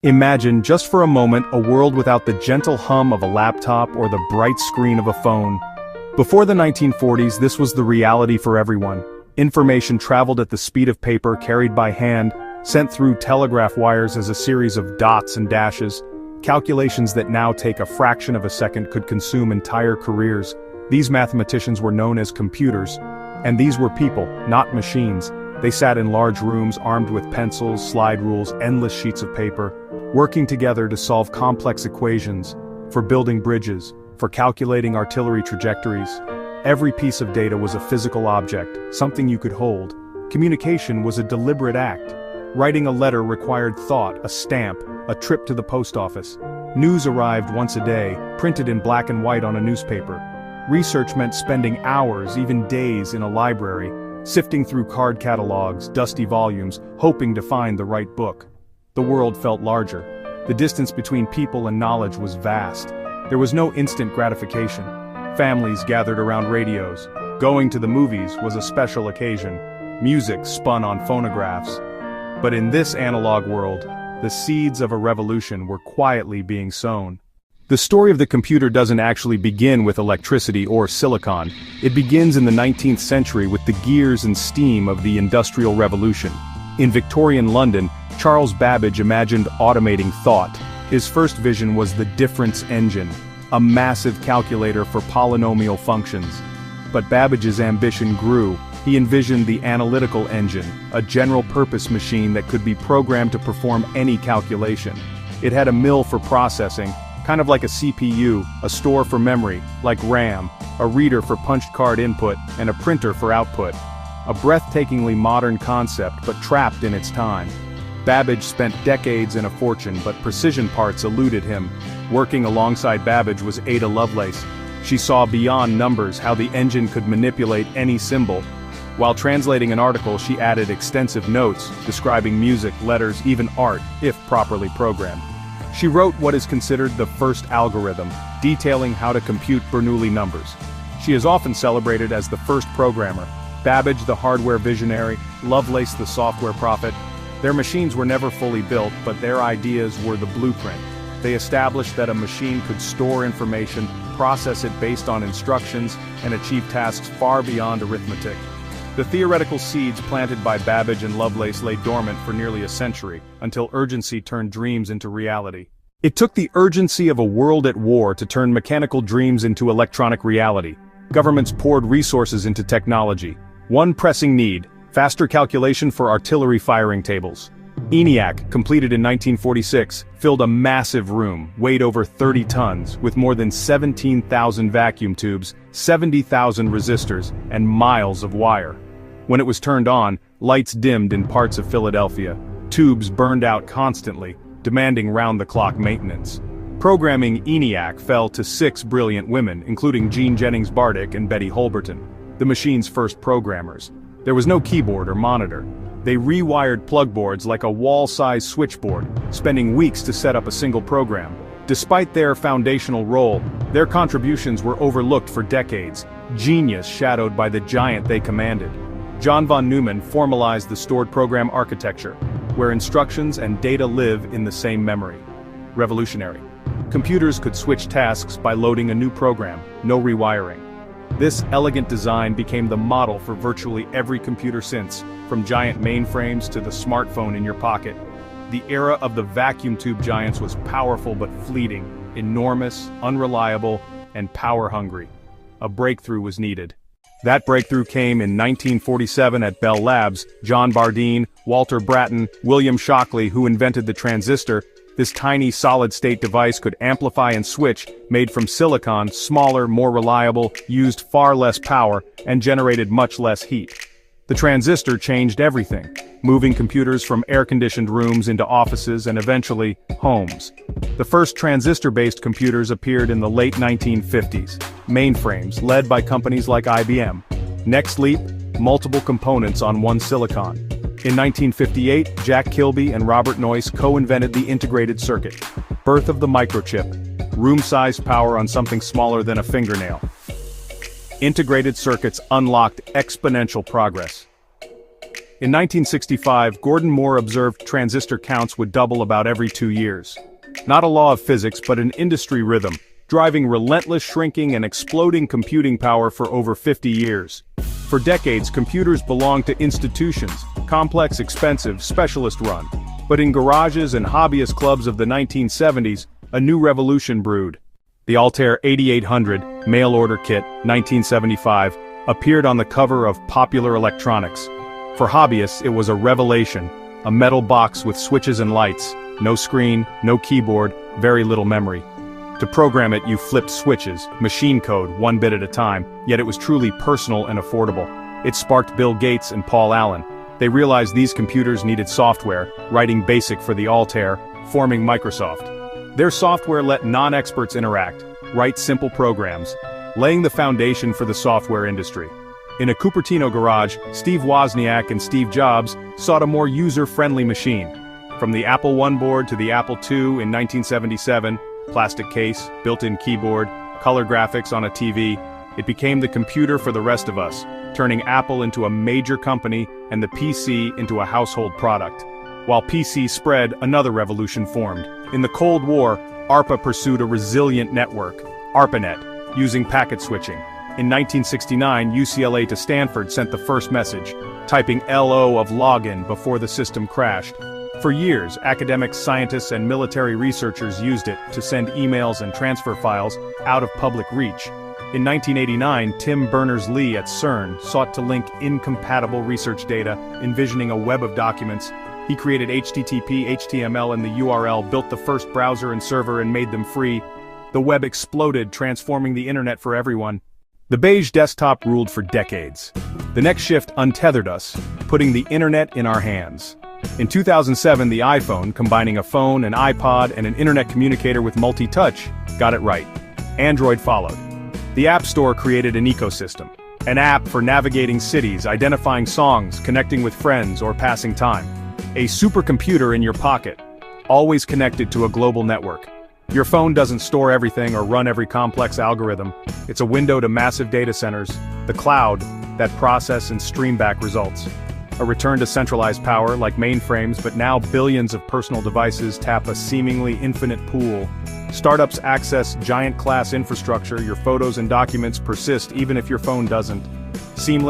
Imagine, just for a moment, a world without the gentle hum of a laptop or the bright screen of a phone. Before the 1940s, this was the reality for everyone. Information traveled at the speed of paper, carried by hand, sent through telegraph wires as a series of dots and dashes. Calculations that now take a fraction of a second could consume entire careers. These mathematicians were known as computers. And these were people, not machines. They sat in large rooms armed with pencils, slide rules, endless sheets of paper, working together to solve complex equations, for building bridges, for calculating artillery trajectories. Every piece of data was a physical object, something you could hold. Communication was a deliberate act. Writing a letter required thought, a stamp, a trip to the post office. News arrived once a day, printed in black and white on a newspaper. Research meant spending hours, even days, in a library, sifting through card catalogs, dusty volumes, hoping to find the right book. The world felt larger. The distance between people and knowledge was vast. There was no instant gratification. Families gathered around radios. Going to the movies was a special occasion. Music spun on phonographs. But in this analog world, the seeds of a revolution were quietly being sown. The story of the computer doesn't actually begin with electricity or silicon. It begins in the 19th century with the gears and steam of the Industrial Revolution. In Victorian London, Charles Babbage imagined automating thought. His first vision was the difference engine, a massive calculator for polynomial functions. But Babbage's ambition grew. He envisioned the analytical engine, a general-purpose machine that could be programmed to perform any calculation. It had a mill for processing, kind of like a CPU, a store for memory, like RAM, a reader for punched card input, and a printer for output. A breathtakingly modern concept, but trapped in its time. Babbage spent decades and a fortune, but precision parts eluded him. Working alongside Babbage was Ada Lovelace. She saw beyond numbers how the engine could manipulate any symbol. While translating an article, she added extensive notes, describing music, letters, even art, if properly programmed. She wrote what is considered the first algorithm, detailing how to compute Bernoulli numbers. She is often celebrated as the first programmer. Babbage the hardware visionary, Lovelace the software prophet. Their machines were never fully built, but their ideas were the blueprint. They established that a machine could store information, process it based on instructions, and achieve tasks far beyond arithmetic. The theoretical seeds planted by Babbage and Lovelace lay dormant for nearly a century, until urgency turned dreams into reality. It took the urgency of a world at war to turn mechanical dreams into electronic reality. Governments poured resources into technology. One pressing need: faster calculation for artillery firing tables. ENIAC, completed in 1946, filled a massive room, weighed over 30 tons, with more than 17,000 vacuum tubes, 70,000 resistors, and miles of wire. When it was turned on, lights dimmed in parts of Philadelphia. Tubes burned out constantly, demanding round-the-clock maintenance. Programming ENIAC fell to 6 brilliant women, including Jean Jennings Bardick and Betty Holberton, the machine's first programmers. There was no keyboard or monitor. They rewired plug boards like a wall-size switchboard, spending weeks to set up a single program. Despite their foundational role, their contributions were overlooked for decades, genius shadowed by the giant they commanded. John von Neumann formalized the stored program architecture, where instructions and data live in the same memory. Revolutionary. Computers could switch tasks by loading a new program, no rewiring. This elegant design became the model for virtually every computer since, from giant mainframes to the smartphone in your pocket. The era of the vacuum tube giants was powerful but fleeting, enormous, unreliable, and power-hungry. A breakthrough was needed. That breakthrough came in 1947 at Bell Labs. John Bardeen, Walter Brattain, William Shockley, who invented the transistor. This tiny solid-state device could amplify and switch, made from silicon, smaller, more reliable, used far less power, and generated much less heat. The transistor changed everything, moving computers from air-conditioned rooms into offices and eventually, homes. The first transistor-based computers appeared in the late 1950s, mainframes led by companies like IBM. Next leap, multiple components on one silicon. In 1958, Jack Kilby and Robert Noyce co-invented the integrated circuit. Birth of the microchip. Room-sized power on something smaller than a fingernail. Integrated circuits unlocked exponential progress. In 1965, Gordon Moore observed transistor counts would double about every 2 years. Not a law of physics, but an industry rhythm, driving relentless shrinking and exploding computing power for over 50 years. For decades, computers belonged to institutions, complex, expensive, specialist-run. But in garages and hobbyist clubs of the 1970s, a new revolution brewed. The Altair 8800 mail-order kit, 1975, appeared on the cover of Popular Electronics. For hobbyists, it was a revelation, a metal box with switches and lights, no screen, no keyboard, very little memory. To program it, you flipped switches, machine code, 1 bit at a time, yet it was truly personal and affordable. It sparked Bill Gates and Paul Allen. They realized these computers needed software, writing BASIC for the Altair, forming Microsoft. Their software let non-experts interact, write simple programs, laying the foundation for the software industry. In a Cupertino garage, Steve Wozniak and Steve Jobs sought a more user-friendly machine. From the Apple I board to the Apple II in 1977, plastic case, built-in keyboard, color graphics on a TV, it became the computer for the rest of us, turning Apple into a major company and the PC into a household product. While PC spread, another revolution formed. In the Cold War, ARPA pursued a resilient network, ARPANET, using packet switching. In 1969, UCLA to Stanford sent the first message, typing LO of login before the system crashed. For years, academics, scientists, and military researchers used it to send emails and transfer files out of public reach. In 1989, Tim Berners-Lee at CERN sought to link incompatible research data, envisioning a web of documents. He created HTTP, HTML, and the URL, built the first browser and server, and made them free. The web exploded, transforming the internet for everyone. The beige desktop ruled for decades. The next shift untethered us, putting the internet in our hands. In 2007, the iPhone, combining a phone, an iPod, and an internet communicator with multi-touch, got it right. Android followed. The App Store created an ecosystem. An app for navigating cities, identifying songs, connecting with friends, or passing time. A supercomputer in your pocket, always connected to a global network. Your phone doesn't store everything or run every complex algorithm. It's a window to massive data centers, the cloud, that process and stream back results. A return to centralized power like mainframes, but now billions of personal devices tap a seemingly infinite pool. Startups access giant class infrastructure, your photos and documents persist even if your phone doesn't. Seamless